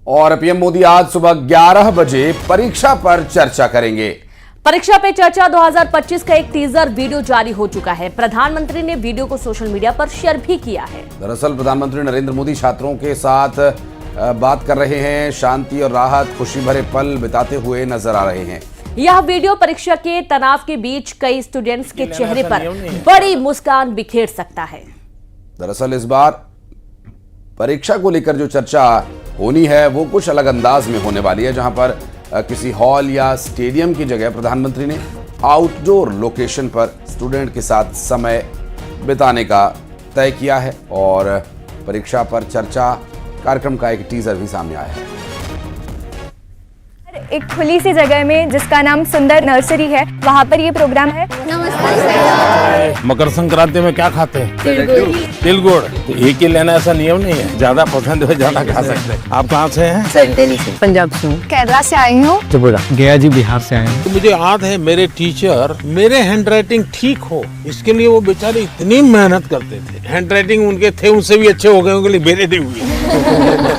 और पीएम मोदी आज सुबह 11 बजे परीक्षा पर चर्चा करेंगे। परीक्षा पे चर्चा 2025 का एक टीजर वीडियो जारी हो चुका है। प्रधानमंत्री ने वीडियो को सोशल मीडिया पर शेयर भी किया है। दरअसल प्रधानमंत्री नरेंद्र मोदी छात्रों के साथ बात कर रहे हैं, शांति और राहत, खुशी भरे पल बिताते हुए नजर आ रहे हैं। यह वीडियो परीक्षा के तनाव के बीच कई स्टूडेंट्स के चेहरे पर बड़ी मुस्कान बिखेर सकता है। दरअसल इस बार परीक्षा को लेकर जो चर्चा होनी है वो कुछ अलग अंदाज में होने वाली है, जहां पर किसी हॉल या स्टेडियम की जगह प्रधानमंत्री ने आउटडोर लोकेशन पर स्टूडेंट के साथ समय बिताने का तय किया है और परीक्षा पर चर्चा कार्यक्रम का एक टीजर भी सामने आया है। एक खुली सी जगह में जिसका नाम सुंदर नर्सरी है, वहाँ पर ये प्रोग्राम है। मकर संक्रांति में क्या खाते हैं? तिल गुड़। तो एक ही लेना ऐसा नियम नहीं है, ज्यादा पसंद है ज्यादा खा सकते हैं। आप कहाँ से हैं? पंजाब से हूँ। केरला से आई हूँ। त्रिपुरा। गया जी बिहार से आए हैं। तो मुझे याद है मेरे टीचर मेरे हैंड राइटिंग ठीक हो इसके लिए वो बेचारे इतनी मेहनत करते थे। हैंड राइटिंग उनके थे उनसे भी अच्छे हो गए, उनके लिए मेरे नहीं हुए।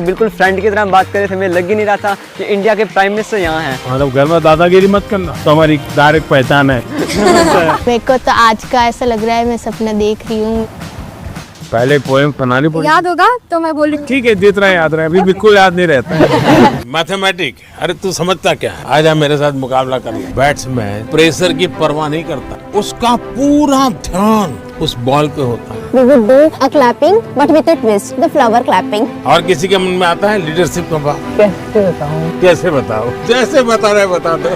बिल्कुल फ्रेंड की तरह बात कर रहे थे, मुझे लग ही नहीं रहा था कि इंडिया के प्राइम मिनिस्टर यहाँ हैं। मतलब घर में दादागिरी मत करना, तो हमारी डायरेक्ट पहचान है। मेरे को तो आज का ऐसा लग रहा है मैं सपना देख रही हूँ। पहले पोएम बनानी पड़ी। याद होगा तो मैं बोलूँ। ठीक है, जितना याद रहे, अभी बिल्कुल याद नहीं रहता। मैथमेटिक, अरे तू समझता क्या है? आजा मेरे साथ मुकाबला कर ले। बैट्समैन प्रेशर की परवाह नहीं करता, उसका पूरा ध्यान उस बॉल पे होता है। We would do a clapping, but with a twist, the flower clapping. और किसी के मन में आता है लीडरशिप का भाव। कैसे बताओ? जैसे बता रहे बता दो।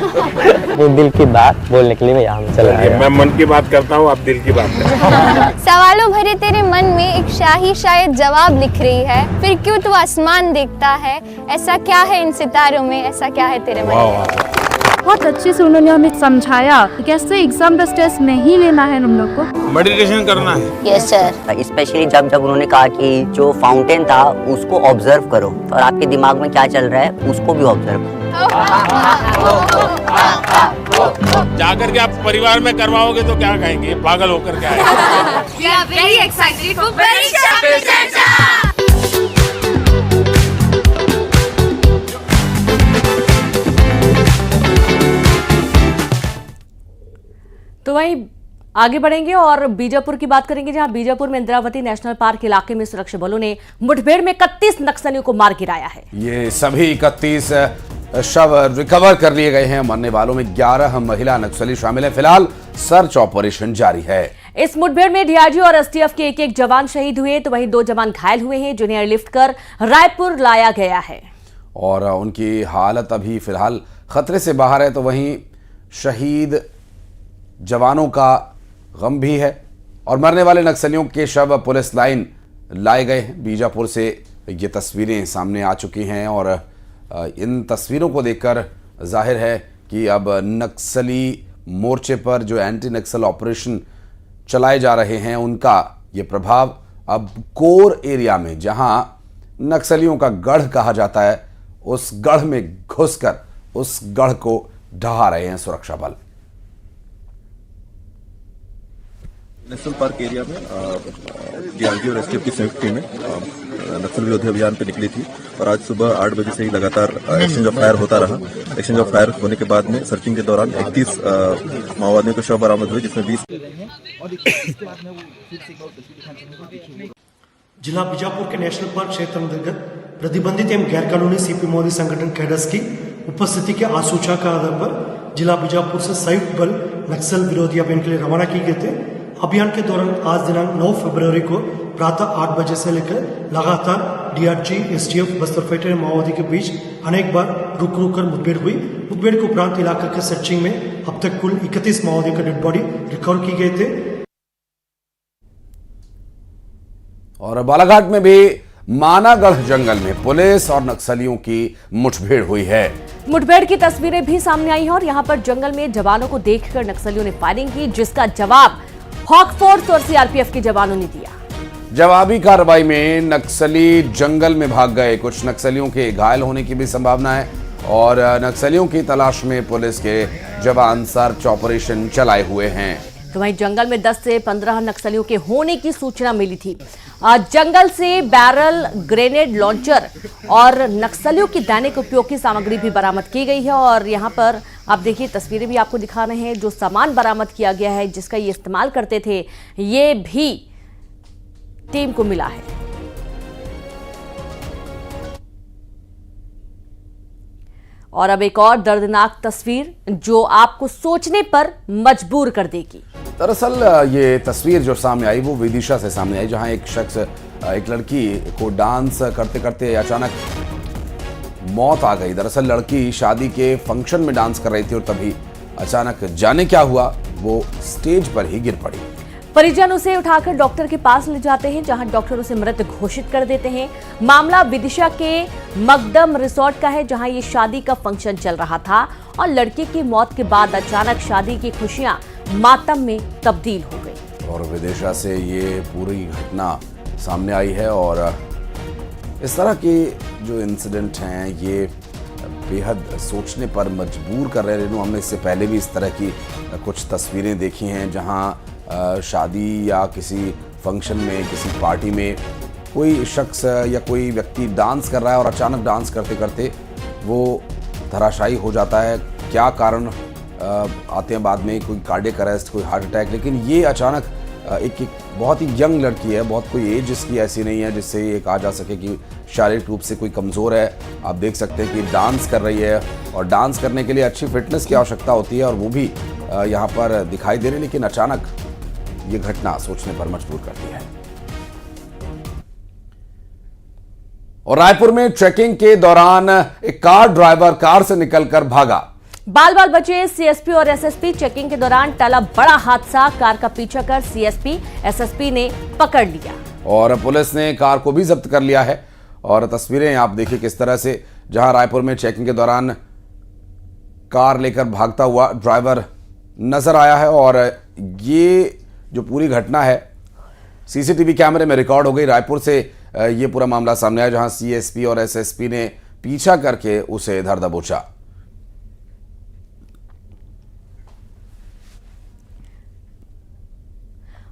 वो दिल की बात बोलने के लिए मैं यहाँ चला आया। मैं मन की बात करता हूँ, आप दिल की बात करें। सवालों भरे तेरे मन में एक शाही शायद जवाब लिख रही है, फिर क्यों तू आसमान देखता है? ऐसा क्या है इन सितारों में, ऐसा क्या है तेरे मन में? बहुत अच्छे से उन्होंने हमें समझाया कैसे एग्जाम का स्ट्रेस नहीं लेना है हम लोग को। मेडिटेशन करना है। Yes sir. स्पेशली जब उन्होंने कहा कि जो फाउंटेन था उसको ऑब्जर्व करो और आपके दिमाग में क्या चल रहा है उसको भी ऑब्जर्व करो। जाकर के आप परिवार में करवाओगे तो क्या कहेंगे? पागल होकर के आए। तो वहीं आगे बढ़ेंगे और बीजापुर की बात करेंगे, जहां बीजापुर में इंद्रावती नेशनल पार्क इलाके में सुरक्षा बलों ने मुठभेड़ में 31 नक्सलियों को मार गिराया है। ये सभी 31 शव रिकवर कर लिए गए हैं। मरने वालों में 11 महिला नक्सली शामिल है। फिलहाल सर्च ऑपरेशन जारी है। इस मुठभेड़ में डीआरजी और एसटीएफ के एक जवान शहीद हुए, तो वहीं 2 जवान घायल हुए हैं, जिन्हें एयरलिफ्ट कर रायपुर लाया गया है और उनकी हालत अभी फिलहाल खतरे से बाहर है। तो वहीं शहीद जवानों का गम भी है और मरने वाले नक्सलियों के शव पुलिस लाइन लाए गए हैं। बीजापुर से ये तस्वीरें सामने आ चुकी हैं और इन तस्वीरों को देखकर जाहिर है कि अब नक्सली मोर्चे पर जो एंटी नक्सल ऑपरेशन चलाए जा रहे हैं उनका ये प्रभाव अब कोर एरिया में, जहां नक्सलियों का गढ़ कहा जाता है, उस गढ़ में घुसकर उस गढ़ को ढहा रहे हैं सुरक्षा बल। नेशनल पार्क एरिया में डीआरजी और एसटीएफ की संयुक्त टीमें नक्सल विरोधी अभियान पे निकली थी और आज सुबह 8 बजे से ही लगातार एक्सचेंज ऑफ फायर होता रहा। एक्सचेंज ऑफ फायर होने के बाद में सर्चिंग के दौरान 31 माओवादियों के शव बरामद हुए, जिसमें 20 जिला बीजापुर के नेशनल पार्क क्षेत्र अंतर्गत प्रतिबंधित एवं गैर कानूनी सीपी मोदी संगठन कैडर्स की उपस्थिति के आसूचना के आधार पर जिला बीजापुर से संयुक्त बल नक्सल विरोधी अभियान के लिए रवाना किए गए थे। अभियान के दौरान आज दिनांक 9 फरवरी को प्रातः 8 बजे से लेकर लगातार डीआरजी, एसटीएफ, बस्तर फाइटर और माओवादी के बीच अनेक बार रुक कर मुठभेड़ हुई। मुठभेड़ के उपरांत इलाके के सर्चिंग में अब तक कुल 31 माओवादियों का डेड बॉडी रिकवर की गए थे। और बालाघाट में भी मानागढ़ जंगल में पुलिस और नक्सलियों की मुठभेड़ हुई है। मुठभेड़ की तस्वीरें भी सामने आई हैं और यहां पर जंगल में जवानों को देखकर नक्सलियों ने फायरिंग की, जिसका जवाब हॉक फोर्स और सीआरपीएफ के जवानों ने दिया। जवाबी कार्रवाई में नक्सली जंगल में भाग गए। कुछ नक्सलियों के घायल होने की भी संभावना है और नक्सलियों की तलाश में पुलिस के जवान सर्च ऑपरेशन चलाए हुए हैं। तो वहीं जंगल में 10 से 15 नक्सलियों के होने की सूचना मिली थी। जंगल से बैरल, ग्रेनेड लॉन्चर और नक्सलियों की दैनिक उपयोग की सामग्री भी बरामद की गई है। और यहाँ पर आप देखिए, तस्वीरें भी आपको दिखा रहे हैं। जो सामान बरामद किया गया है, जिसका ये इस्तेमाल करते थे, ये भी टीम को मिला है। और अब एक और दर्दनाक तस्वीर जो आपको सोचने पर मजबूर कर देगी। दरअसल ये तस्वीर जो सामने आई वो विदिशा से सामने आई, जहां एक शख्स, एक लड़की को डांस करते करते अचानक मौत आ गई। दरअसल लड़की शादी के फंक्शन में डांस कर रही थी और तभी अचानक जाने क्या हुआ, वो स्टेज पर ही गिर पड़ी। परिजन उसे उठाकर डॉक्टर के पास ले जाते हैं, जहां डॉक्टर उसे मृत घोषित कर देते हैं। मामला विदिशा के मकदम रिसोर्ट का है, जहां ये शादी का फंक्शन चल रहा था और लड़की की मौत के बाद अचानक शादी की खुशियां मातम में तब्दील हो गई। और विदिशा से ये पूरी घटना सामने आई है और इस तरह के जो इंसिडेंट हैं ये बेहद सोचने पर मजबूर कर रहे हैं। रेनू, हमने इससे पहले भी इस तरह की कुछ तस्वीरें देखी हैं जहां शादी या किसी फंक्शन में, किसी पार्टी में कोई शख्स या कोई व्यक्ति डांस कर रहा है और अचानक डांस करते करते वो धराशायी हो जाता है। क्या कारण आते हैं बाद में, कोई कार्डियक अरेस्ट, कोई हार्ट अटैक। लेकिन ये अचानक एक बहुत ही यंग लड़की है, बहुत कोई एज इसकी ऐसी नहीं है जिससे ये कहा जा सके कि शारीरिक रूप से कोई कमज़ोर है। आप देख सकते हैं कि डांस कर रही है और डांस करने के लिए अच्छी फिटनेस की आवश्यकता होती है और वो भी यहाँ पर दिखाई दे रही, लेकिन अचानक ये घटना सोचने पर मजबूर करती है। और रायपुर में चेकिंग के दौरान एक कार ड्राइवर कार से निकलकर भागा। बाल बाल बचे सीएसपी और एसएसपी। चेकिंग के दौरान टला बड़ा हादसा, कार का पीछा कर सीएसपी एसएसपी ने पकड़ लिया और पुलिस ने कार को भी जब्त कर लिया है। और तस्वीरें आप देखिए किस तरह से, जहां रायपुर में चेकिंग के दौरान कार लेकर भागता हुआ ड्राइवर नजर आया है। और ये जो पूरी घटना है सीसीटीवी कैमरे में रिकॉर्ड हो गई। रायपुर से ये पूरा मामला सामने आया, जहां सीएसपी और एसएसपी ने पीछा करके उसे धर दबोचा।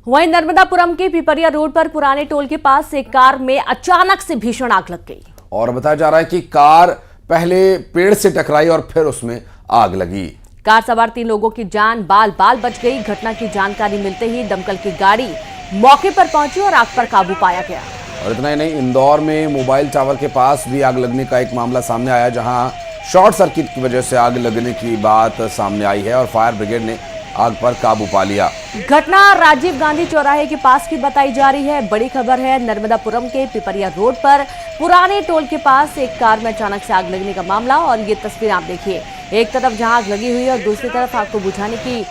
वहीं नर्मदापुरम के पिपरिया रोड पर पुराने टोल के पास एक कार में अचानक से भीषण आग लग गई। और बताया जा रहा है कि कार पहले पेड़ से टकराई और फिर उसमें आग लगी। कार सवार 3 लोगों की जान बाल बाल बच गई। घटना की जानकारी मिलते ही दमकल की गाड़ी मौके पर पहुंची और आग पर काबू पाया गया। और इतना ही नहीं, इंदौर में मोबाइल टावर के पास भी आग लगने का एक मामला सामने आया, जहां शॉर्ट सर्किट की वजह से आग लगने की बात सामने आई है और फायर ब्रिगेड ने आग पर काबू पा लिया। घटना राजीव गांधी चौराहे के पास की बताई जा रही है। बड़ी खबर है, नर्मदापुरम के पिपरिया रोड पर पुराने टोल के पास एक कार में अचानक से आग लगने का मामला। और ये तस्वीर आप देखिए, एक तरफ जहां आग लगी हुई है और दूसरी तरफ आग को बुझाने की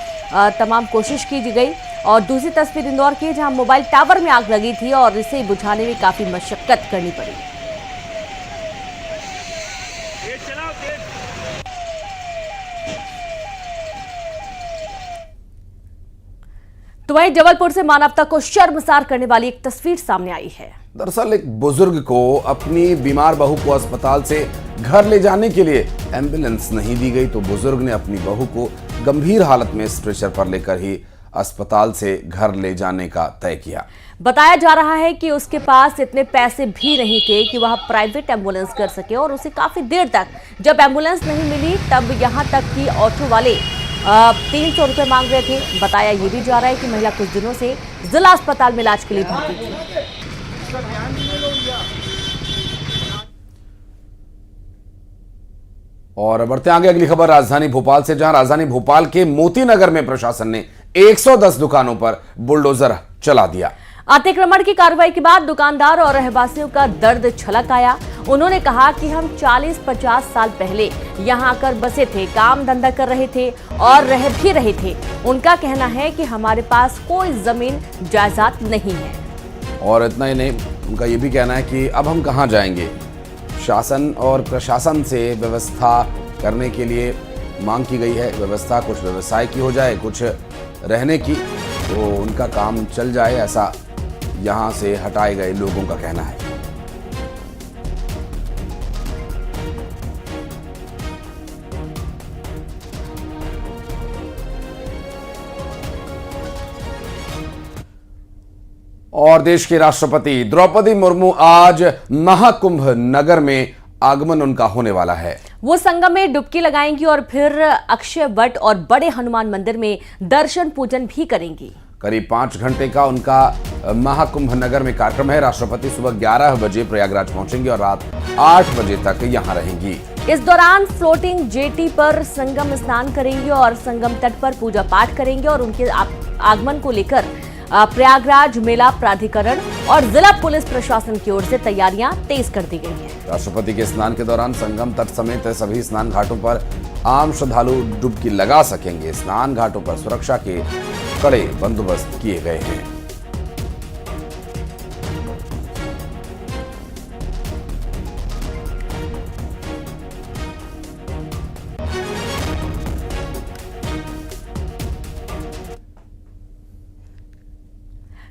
तमाम कोशिश की गई। और दूसरी तस्वीर इंदौर की, जहां मोबाइल टावर में आग लगी थी और इसे बुझाने में काफी मशक्कत करनी पड़ी। तो वहीं जबलपुर से मानवता को शर्मसार करने वाली एक तस्वीर सामने आई है। दरअसल एक बुजुर्ग को अपनी बीमार बहू को अस्पताल से घर ले जाने के लिए एम्बुलेंस नहीं दी गई, तो बुजुर्ग ने अपनी बहू को गंभीर हालत में स्ट्रेचर पर लेकर ही अस्पताल से घर ले जाने का तय किया। बताया जा रहा है कि उसके पास इतने पैसे भी नहीं थे कि वह प्राइवेट एम्बुलेंस कर सके और उसे काफी देर तक जब एम्बुलेंस नहीं मिली तब यहां तक कि ऑटो वाले 300 रुपए मांग रहे थे। बताया ये भी जा रहा है कि महिला कुछ दिनों से जिला अस्पताल में इलाज के लिए भर्ती थी। और बढ़ते आगे अगली खबर राजधानी भोपाल से, जहां राजधानी भोपाल के मोती नगर में प्रशासन ने 110 दुकानों पर बुलडोजर चला दिया। अतिक्रमण की कार्रवाई के बाद दुकानदार और रहवासियों का दर्द छलक आया। उन्होंने कहा कि हम 40-50 साल पहले यहाँ आकर बसे थे, काम धंधा कर रहे थे और रह भी रहे थे। उनका कहना है कि हमारे पास कोई जमीन जायदाद नहीं है। और इतना ही नहीं, उनका ये भी कहना है कि अब हम कहाँ जाएंगे। शासन और प्रशासन से व्यवस्था करने के लिए मांग की गई है। व्यवस्था कुछ व्यवसाय की हो जाए, कुछ रहने की, तो उनका काम चल जाए, ऐसा यहाँ से हटाए गए लोगों का कहना है। और देश के राष्ट्रपति द्रौपदी मुर्मू आज महाकुंभ नगर में आगमन उनका होने वाला है। वो संगम में डुबकी लगाएंगी और फिर अक्षय वट और बड़े हनुमान मंदिर में दर्शन पूजन भी करेंगी। करीब 5 घंटे का उनका महाकुंभ नगर में कार्यक्रम है। राष्ट्रपति सुबह 11 बजे प्रयागराज पहुंचेंगी और रात 8 बजे तक यहां रहेंगी। इस दौरान फ्लोटिंग जेटी पर संगम स्नान करेंगे और संगम तट पर पूजा पाठ करेंगे और उनके आगमन को लेकर प्रयागराज मेला प्राधिकरण और जिला पुलिस प्रशासन की ओर से तैयारियां तेज कर दी गई हैं। राष्ट्रपति के स्नान के दौरान संगम तट समेत सभी स्नान घाटों पर आम श्रद्धालु डुबकी लगा सकेंगे। स्नान घाटों पर सुरक्षा के कड़े बंदोबस्त किए गए हैं।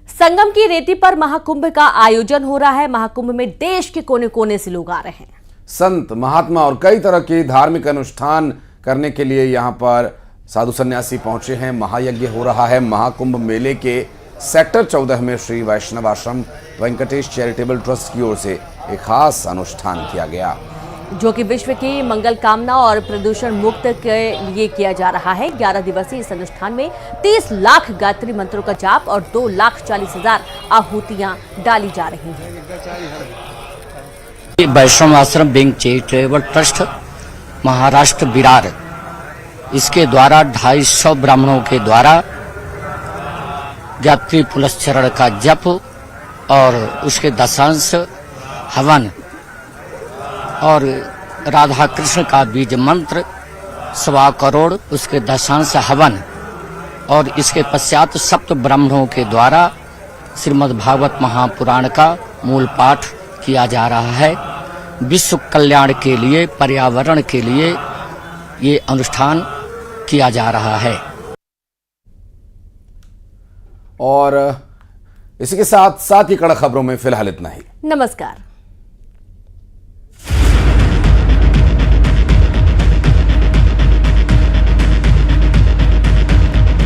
संगम की रेती पर महाकुंभ का आयोजन हो रहा है। महाकुंभ में देश के कोने कोने से लोग आ रहे हैं। संत, महात्मा और कई तरह के धार्मिक अनुष्ठान करने के लिए यहां पर साधु सन्यासी पहुंचे हैं। महायज्ञ हो रहा है। महाकुंभ मेले के सेक्टर 14 में श्री वैष्णव आश्रम वेंकटेश चैरिटेबल ट्रस्ट की ओर से एक खास अनुष्ठान किया गया, जो कि विश्व की मंगल कामना और प्रदूषण मुक्त के लिए किया जा रहा है। 11 दिवसीय इस अनुष्ठान में 30 लाख गायत्री मंत्रों का जाप और 2,40,000 आहुतियां डाली जा रही हैं। वैष्णव आश्रम bank charitable trust Maharashtra Virar, इसके द्वारा 250 ब्राह्मणों के द्वारा गायत्री पुलस्चरण का जप और उसके दशांश हवन और राधा कृष्ण का बीज मंत्र 1.25 करोड़ उसके दशांश हवन और इसके पश्चात सप्त ब्राह्मणों के द्वारा श्रीमद् भागवत महापुराण का मूल पाठ किया जा रहा है। विश्व कल्याण के लिए, पर्यावरण के लिए ये अनुष्ठान किया जा रहा है। और इसी के साथ ही कड़क खबरों में फिलहाल इतना ही। नमस्कार।